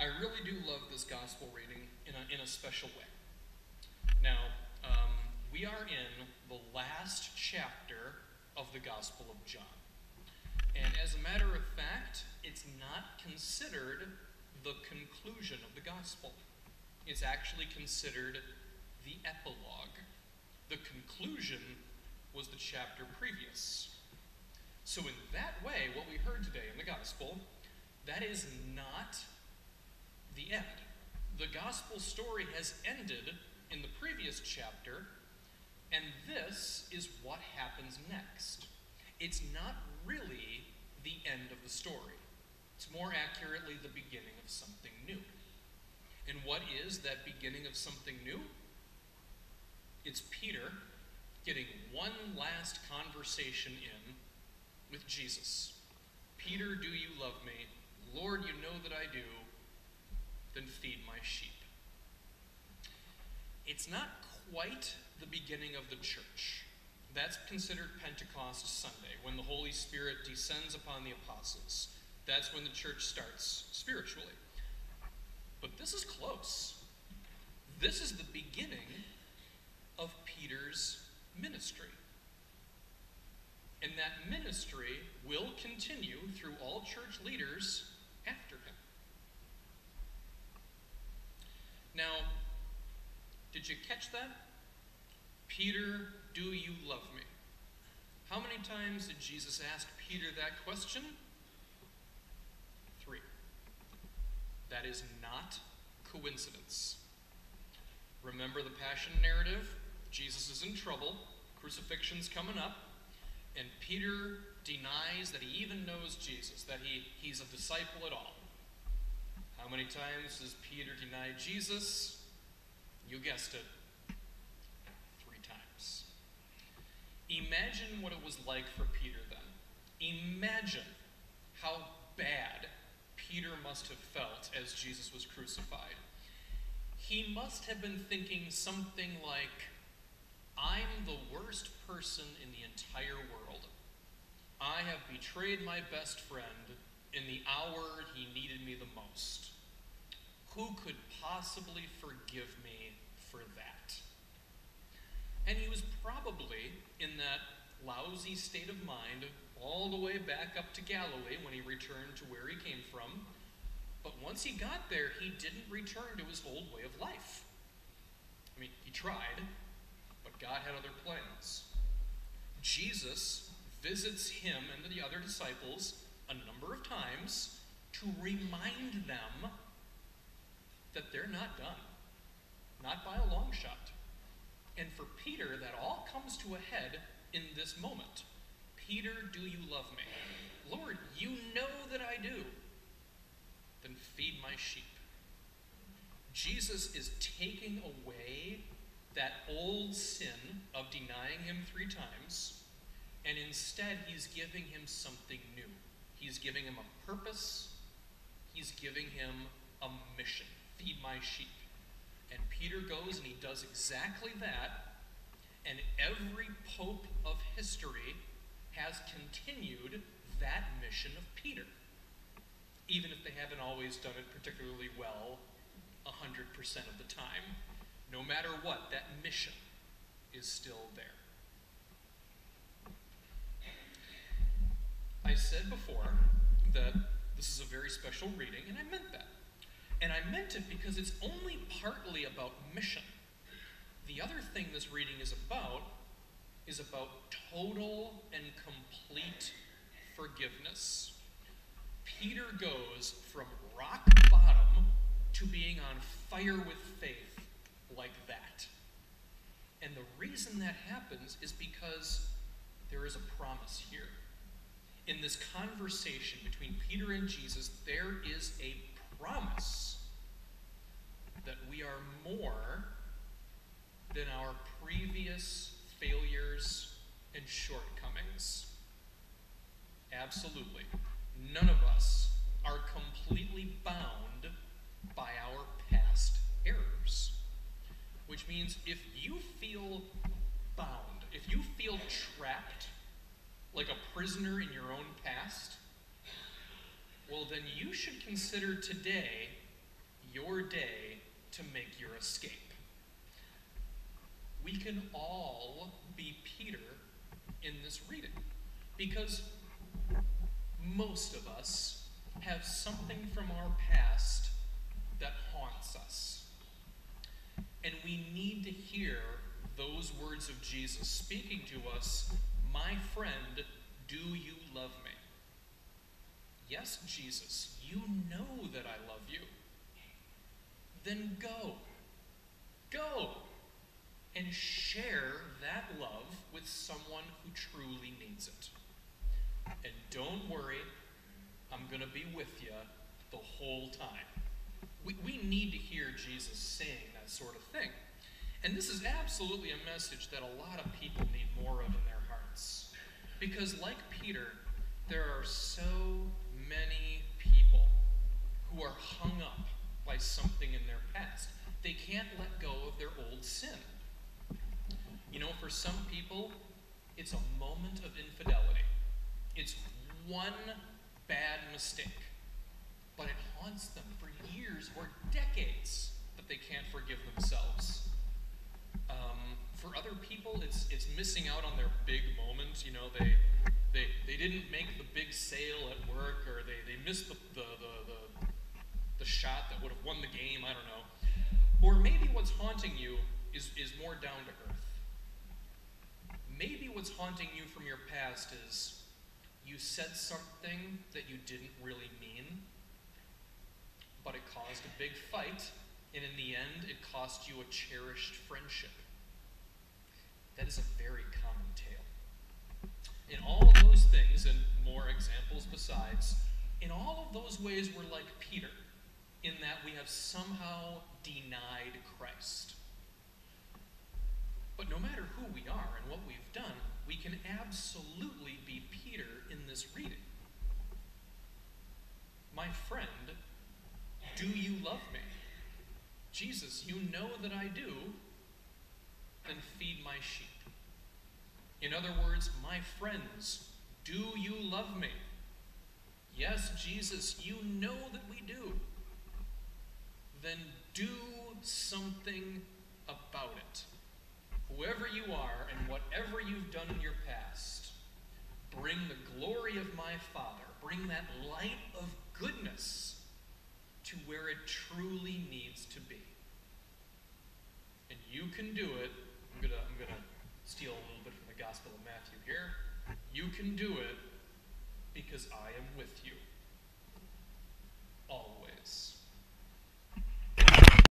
I really do love this gospel reading in a special way. Now, we are in the last chapter of the Gospel of John. And as a matter of fact, it's not considered the conclusion of the gospel. It's actually considered the epilogue. The conclusion was the chapter previous. So in that way, what we heard today in the gospel, that is not the end. The gospel story has ended in the previous chapter, and this is what happens next. It's not really the end of the story. It's more accurately the beginning of something new. And what is that beginning of something new? It's Peter getting one last conversation in with Jesus. Peter, do you love me? Lord, you know that I do. Then feed my sheep. It's not quite the beginning of the church. That's considered Pentecost Sunday, when the Holy Spirit descends upon the apostles. That's when the church starts spiritually. But this is close. This is the beginning of Peter's ministry. And that ministry will continue through all church leaders after him. Now, did you catch that? Peter, do you love me? How many times did Jesus ask Peter that question? 3. That is not coincidence. Remember the Passion narrative? Jesus is in trouble. Crucifixion's coming up. And Peter denies that he even knows Jesus, that he's a disciple at all. How many times does Peter deny Jesus? You guessed it. 3 times. Imagine what it was like for Peter then. Imagine how bad Peter must have felt as Jesus was crucified. He must have been thinking something like, I'm the worst person in the entire world. I have betrayed my best friend in the hour he needed me the most. Who could possibly forgive me for that? And he was probably in that lousy state of mind all the way back up to Galilee when he returned to where he came from. But once he got there, he didn't return to his old way of life. I mean, he tried, but God had other plans. Jesus visits him and the other disciples a number of times to remind them that they're not done. Not by a long shot. And for Peter, that all comes to a head in this moment. Peter, do you love me? Lord, you know that I do. Then feed my sheep. Jesus is taking away that old sin of denying him 3 times, and instead he's giving him something new. He's giving him a purpose. He's giving him a mission. Feed my sheep. And Peter goes and he does exactly that, and every pope of history has continued that mission of Peter, even if they haven't always done it particularly well 100% of the time. No matter what, that mission is still there. I said before that this is a very special reading, and I meant that. And I meant it because it's only partly about mission. The other thing this reading is about total and complete forgiveness. Peter goes from rock bottom to being on fire with faith like that. And the reason that happens is because there is a promise here. In this conversation between Peter and Jesus, there is a promise that we are more than our previous failures and shortcomings. Absolutely. None of us are completely bound by our past errors. Which means if you feel bound, if you feel trapped like a prisoner in your own past, well then you should consider today your day to make your escape. We can all be Peter in this reading, because most of us have something from our past that haunts us. And we need to hear those words of Jesus speaking to us, "My friend, do you love me?" Yes, Jesus, you know that I love you. Then go. Go and share that love with someone who truly needs it. And don't worry, I'm going to be with you the whole time. We need to hear Jesus saying that sort of thing. And this is absolutely a message that a lot of people need more of in their hearts. Because like Peter, there are so many people who are hung up by something in their past. They can't let go of their old sin. You know, for some people, it's a moment of infidelity. It's one bad mistake, but it haunts them for years or decades that they can't forgive themselves. For other people, it's missing out on their big moment. You know, they didn't make the big sale at work, or they missed the shot that would have won the game. I don't know. Or maybe what's haunting you is more down to earth. Maybe what's haunting you from your past is you said something that you didn't really mean, but it caused a big fight, and in the end, it cost you a cherished friendship. That is a very common tale. In all of those things, and more examples besides, in all of those ways, we're like Peter, in that we have somehow denied Christ. But no matter who we are and what we've done, we can absolutely be Peter in this reading. My friend, do you love me? Jesus, you know that I do. Then feed my sheep. In other words, my friends, do you love me? Yes, Jesus, you know that we do. Then do something about it. Whoever you are and whatever you've done in your past, bring the glory of my Father, bring that light of goodness to where it truly needs to be. And you can do it. I'm gonna steal a little bit from the Gospel of Matthew here. You can do it because I am with you.